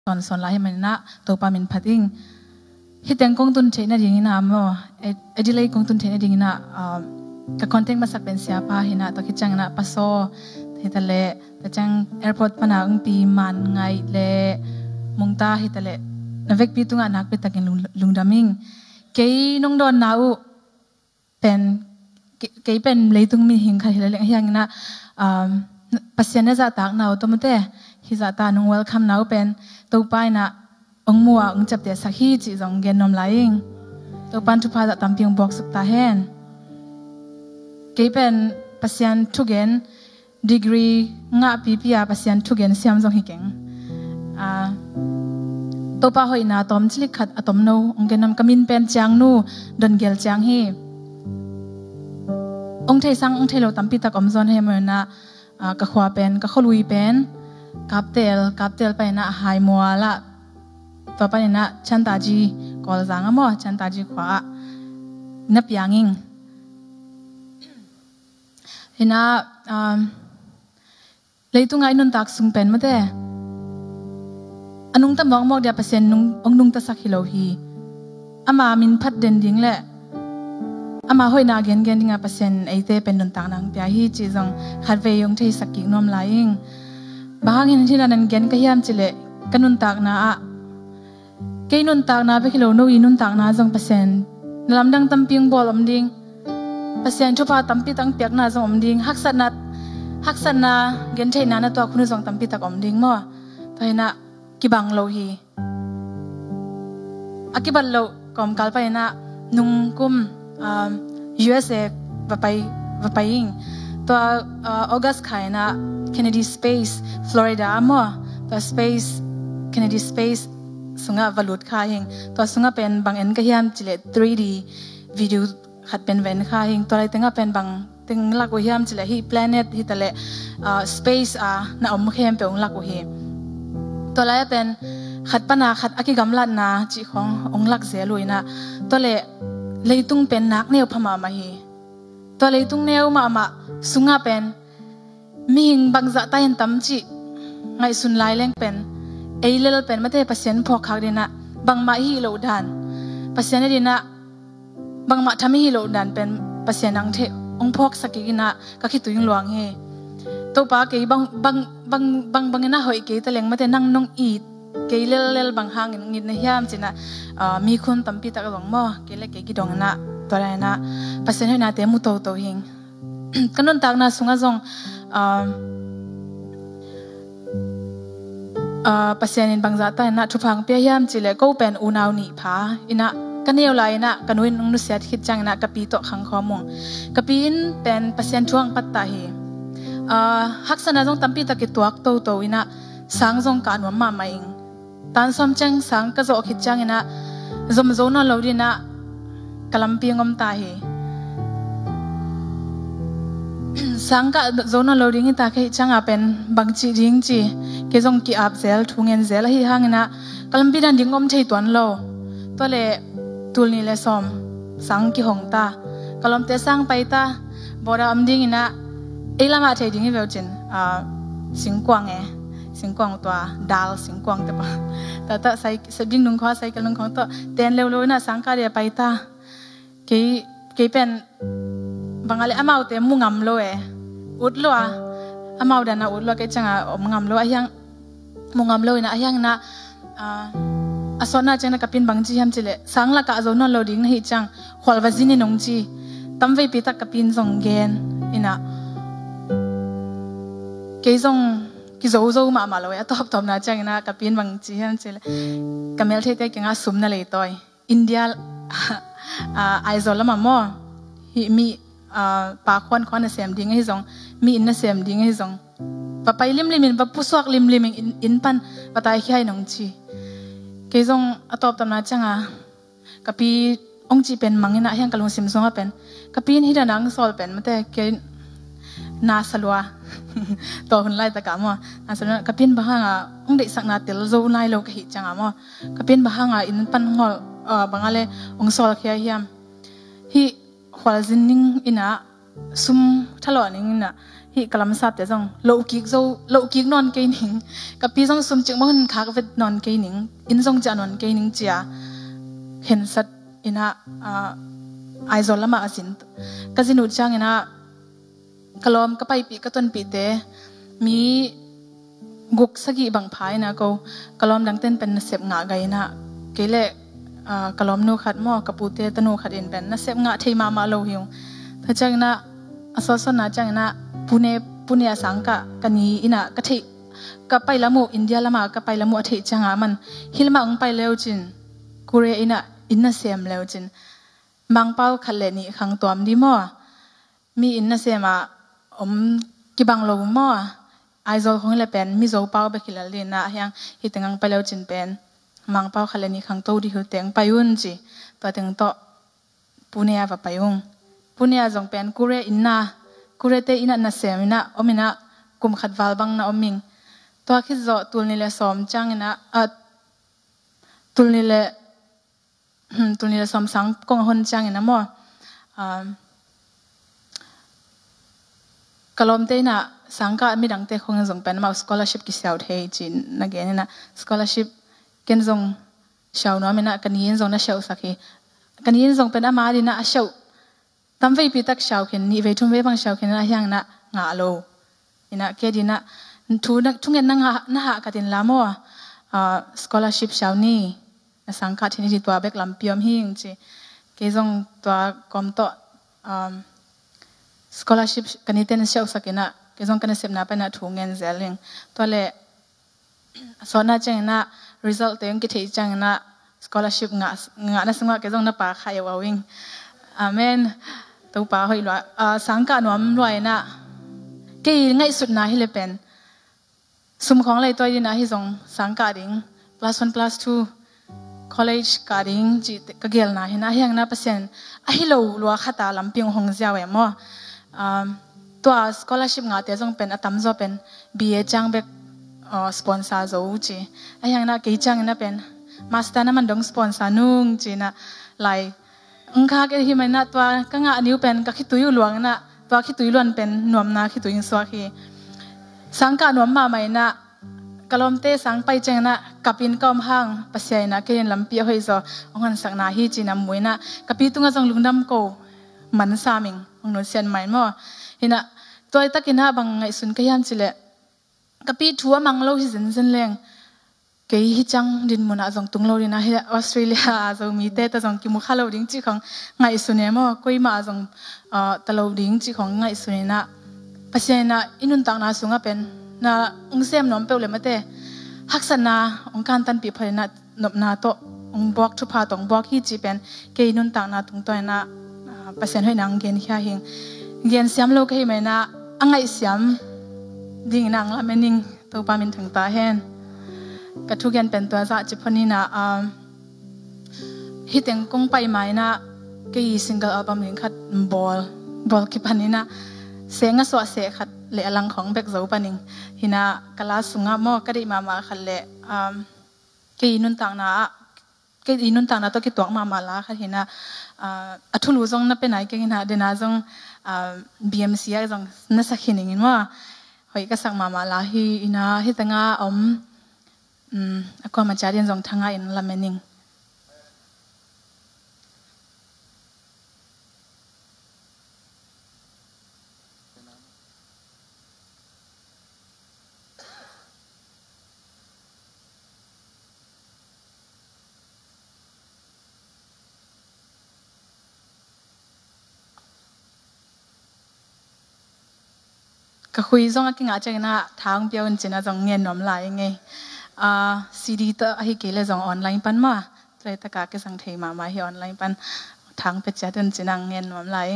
ตอนสอนลายให้มันนะตัวปามินพัดยิ่งฮิตยังกงตุนเชนดิ่งนะมั้งAdelaideกงตุนเชนดิ่งนะกับคอนเทนต์มาสักเป็นเสียป้าหินะตัวคิดจังนะปัสโซฮิตเล่แต่จังแอร์พอร์ตปนาอุงปีมันไงเล่มุงตาฮิตเล่นเวกปีตุงานักไปตะกินลุงดามิงเกย์น้องโดนนาอุเป็นเกย์เป็นเลยตุงมีหิงค่ะฮิตเล่ยังนะปัสยานะจะตากนาอุตัวมันเตะฮิจาตานุ่งเวลคัมนาอุเป็นตัวไปนะองมัวองจับเดสักฮีจีจงเกนนมไหลงตัวปันทุพาจะตำเพียงบอกสุดตาเห็นเกย์เป็นปัสยานทุกเกนดีกรีงะปีปีอาปัสยานทุกเกนเสียมจงฮิเก่งตัวป้าหอยนาตอมชิลิขัดอะตอมโนองเกนนำกมินเป็นจางนูดนเกลจางฮีองเทสังองเทโลตัมปีตะกอมซอนเฮเมนะกะขวาเป็นกะขลุยเป็นกับเตลไปนะหายมัวละตัวไปนะชันตาจีกอลจางอะมั้งชันตาจีขวานับยางอิงเห็นนะเลยตุงไงนุนตักสุงเป็นมาเต้อันนุงตะมองมอกเดียเปอร์เซ็นต์นุงตะสักฮิโลฮีอามามินพัดเด่นดิ้งแหละอามาห้อยนาเกนดิ้งเปอร์เซ็นต์ไอเต้เป็นนุนตักนางเปียฮีจีจงขัดเวยงที่สักกินนมไหลอิงบางอย่างที่นั่นเกนก็ยามจิเละกันนุนตักนาเกยนุนตักนาไปฮิโลโนอีนุนตักนาจงเปอร์เซ็นต์ลำดังตั้มปิงบอลอมดิ้งเปอร์เซ็นต์ชุบพาตั้มปีตั้งเปียกนาจงอมดิ้งฮักษณะเกนเทนานะตัวคุณจงตั้มปีตักอมดิ้งมั้งแต่เห็นนะกิบังโลฮีอากิบัลโลกอมกัลไปนะนุ่งกุมUSA ว่าไปยิงตัวออกัสขายนะ Kennedy Space Florida มั้งตัว Space Kennedy Space สุงะวอลลุ่มขายยิงตัวสุงะเป็นบางเอ็นก็ยามจิเล 3D วิดีโอขัดเป็นเวนขายยิงตัวอะไรตั้งก็เป็นบางตั้งลักวิยามจิเลฮี planet ฮีตะเล space น่าอมเข้มเป็นองลักวิตัวแรกเป็นขัดปนาขัดอากิกำลัดนาจีขององลักเสียลุยนะตัวเลยตุงเป็นนักเนวพม่ามาฮีตัวเลยตุงเนวมาสุงะเป็นมีหิงบางจะตายตั้มจีไงสุนไลเล่งเป็นเอเลลเป็นไม่ได้เปอร์เซ็นต์พอคักดีนะบางมาฮีโลดันเปอร์เซ็นต์ดีนะบางมาทำให้ฮีโลดันเป็นเปอร์เซ็นต์นังเทองพอกสักกินะก็คิดตัวยังหลวงเฮตัวป้าเกย์บางนะหอยเกย์แต่เลี้ยงไม่ได้นั่งน้องอีดเกย์เล่บางห้างงินในย่ามจีนะมีคนตั้มปีตะกระดองมั้งเกย์เล็กเกย์กิดองนะตัวอะไรนะเปอร์เซ็นต์ให้นาเตมุโตเฮงกันนนตักนะสุงะจงเปอร์เซ็นต์บางจัตตานะทุพังเปียย่ามจีเล็กก็เป็นอุณาวนิพาอินะกันเนียวไลนะกันวินนุเสียคิดจังนะกะปีโตขังข้อมงกะปีนเป็นเปอร์เซ็นต์ช่วงปัตตาเฮฮักษณะจงตั้มปีตะกิตัวโตอินะสังจงการว่ามาเองตอนสมจังสังก็จะคิดจังอินะจมโจนเราดีนะกลัมปีงอมตาเฮสังก็โจนเราดีนี่ตาคิดจังเป็นบางจีดิงจีเกจงกีอับเซลทุ่งเงินเซลที่ห้างอินะกลัมปีดันดิงอมใช้ตัวเราตัวเล่ตุลนี่เลยสมสังกีหงตากลัมเตสังไปตาบอดามดิงอินะเอลามาใช้ดิ้งให้เวลจินสิงกวางสิงกวางตัวดาลสิงกวางแต่ปะแต่ใส่ดิ้งนุ่งข้อใส่กันนุ่งข้อตัวเต้นเร็วๆนะสังกัดเดียไปตาเกย์เป็นบางอะไรอามาเอาเต็มมุงงำเลยอุดลัวอามาเอาดันนะอุดลัวเกย์จังมุงงำเลยยังมุงงำเลยนะยังนะอาสนะจังนะกับเป็นบางจีฮัมจิเลสังละกะโซนนโลดิ้งนะฮิจังขวัญวาจินีนงจีตั้มไว้ปีตักกับเป็นสองเกนอินะเกย์จงกิโซมาเลยอะตอบนะจังนะกับเป็นบางจีฮัมจิเลกับเมลเทเตกิงอาสุมนั่นเลยตัวอินเดียไอโซลมาโมมีปากควันเสียมดิ้งให้จงมีอินเสียมดิ้งให้จงปะไปลิมมินปะผู้สวกลิมอินปันปะตายขี้ให้น้องจีเกย์จงตอบนะจังกับปีองจีเป็นมังอินะยังกะลุงซิมซงเป็นกับปีนี่ดานังโซลเป็นมาแต่เกย์นาสลัวตัวคนไล่ตะกามนาสลัวกับปีนบ้างองเด็กสักนาเตลโซไล่โลกหิจังกับปีนบ้างอินปันงอบางอะไรองโซลเขียเฮียมฮิขวาจินนิงอินะซุมทะเลาะนิงอินะฮิ hi kalam sap te jong lo kik non ke ning kapi jong sum chik mon kha ka vet non ke ning in jong cha non ke ning chia hen sat ina aizol lama asin kazinu chang ina kalom ka pai pi ka ton pi te mi guk sagi bang phai na ko kalom dang ten pen sep nga gai na kele kalom nu khat mo kapute tanu khat in pen na sep nga thei ma lo hiu tha chang na aso na chang na pune sangka kani ina ka thei ka pai lamu india lama ka pai lamu thei changa man hilma ong pai leo chin kure ina inna sem leo chin mang pau khalle ni khang tom di mo mi inna sema ki bang lo mo aizol khong le pen mi zo pau be khilal le na hyang hitengang pai leo chin pen mang pau khalle ni khang to di hu teng payun chi pa teng to punia va payung punia jong pen kure inna kure te ina na sem ina omina kum khat wal bang na oming to khi zo tul ni le som chang ina tul ni le som sang kong hon chang ina mo kalom te na sangka mi dang te khong jong pen ma scholarship ki siaw thei chin na ge na scholarship ken jong siaw no mina kanin jong na siaw sakhi kanin jong pen ama ri na a siaw tam vei pi tak siaw khen ni ve thum ve bang siaw khen na hyang na nga lo ina ke dina thungen na ha ka tin la mo scholarship siaw ni na sangka thini ti twa bek lam piom hing chi ke jong twa kom to scholarship kaniten siaw sakina ke jong kana sep na pa na thungen zeling to le so na chang na result te ki thei chang na scholarship nga na sangwa ke jong na pa kha ya wing amen to pa hoi lo sangka nom loi na ke ngai sut na hi le pen sum khong lai toy na hi jong sangka ding +1 +2 college ka ding chi ka gel na hi na hyang na pasen a hi lo lo khata lamping hong zia we mo to scholarship nga te jong pen atam zo pen BA chang bek sponsor zo chi ayang na ke chang na pen master na man dong sponsor nung chi na lai angkha ke hi mai na to ka nga new pen ka khituyu luang na to khituyu lon pen nom na khituyin swa khi sangka nom ma mai na kalom te sang pai chang na kapin kom hang pasai na ke lampi hoi zo ongan sak na hi chi na muina kapi tunga jong lungdam ko man saming ong no sen mai mo hina toy takina bang ngai sun ka yan chile kapi thuwa manglo hi zen leng ke hi chang din muna jong tunglo ri na hi Australia zo mi te ta jong ki mu khalo ding chi khong ngai sune mo koi ma jong talo ding chi khong ngai sune na pasai na inun tang na sunga pen na ong sem nom pe le mate haksana ong kan tan pi phai na nop na to ong bok thu pha tong bok hi chi pen ke inun tang na tung toy na pasen hoi nang gen kha hing gen siam lo kai mai na angai siam ding nang la mening to pa min thang ta hen ka thu gen pen to za chi phani na hi teng kong pai mai na ke single album ning khat bol ki pani na senga so se khat le alang khong bek zo paning hina kala sunga mo kari mama khalle ke inun tang na to ki tok mama la kha hina athulu jong na pe nai ke hina dena jong BMC ya jong na sakhining in wa hoi ka sang mama la hi ina hi tanga akwa ma charian jong thanga in la mening ka khui zong a kinga chena thang pion chena jong ngen nom lai nge CD to a hi kele jong online pan ma tlai ta ka ke sang thei ma hi online pan thang pe cha den chena ngen nom lai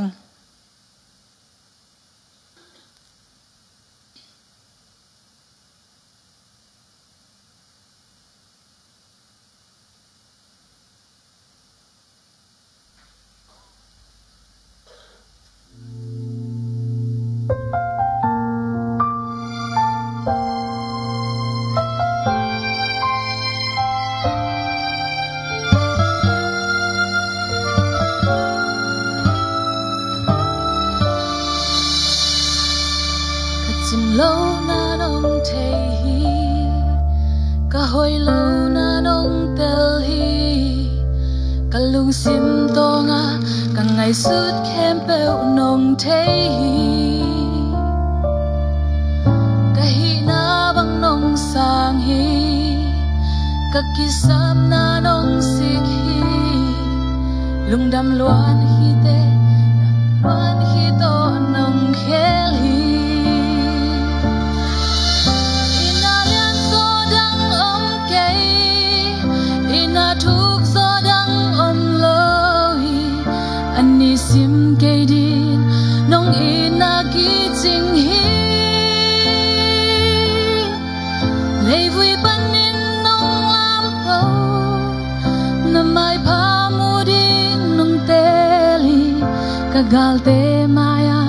lung sim tonga ka ngai sut khem pe nong thei ka hi na bang nong sang hi ka kisam na nong sik hi lung dam luan hi te luan hi to nong khel hi ina lian so dang om kei ina thuk so dang om lo hi ani sim kei din nong ina ki ching hi lei vui panin nong lam po na mai pa mu ding nong teli ka gal te maya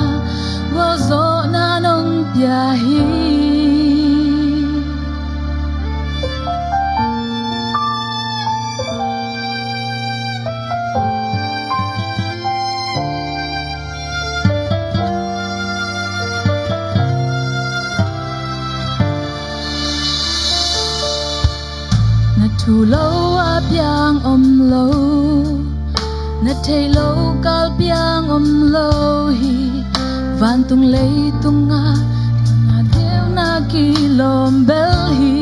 wo zo na nong pia hi thu lâu a piang om lo na thei lo kal piang om lo hi van tung lei tung nga na deu na ki lom bel hi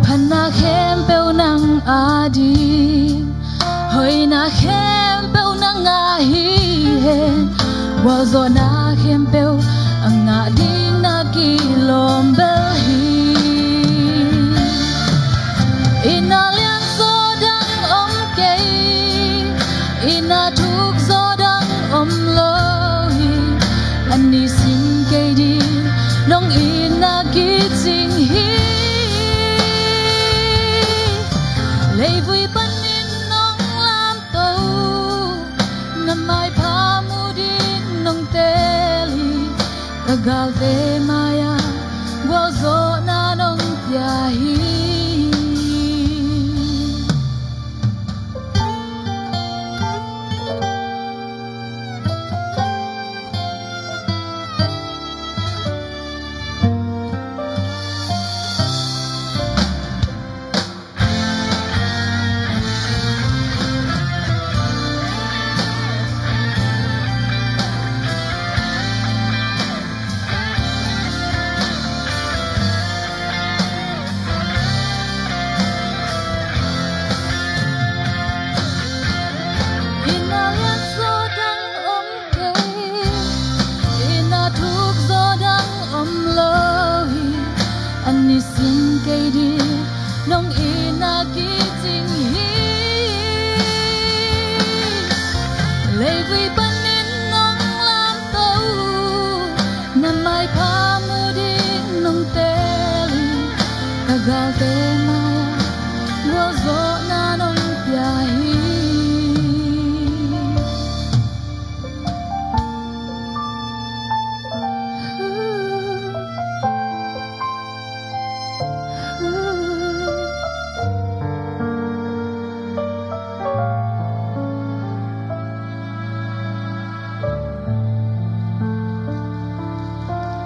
phana khem peu nang a di hoi na khem peu nang a hi hen wa zo na khem peu anga ding na ki lom bel hi ina lian so dang om kei ina thuk so dang om lo hi ani sim kei di nong ina ki ching hi lei vui panin nong lam to na mai pa mu din nong teli ka gal te maya wo zo na nong pia hi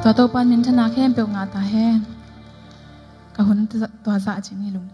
ตัวโตปันมินชนะแค่เปียวงาตาแห้งกะหุ่นตัวสะจินี่ลุง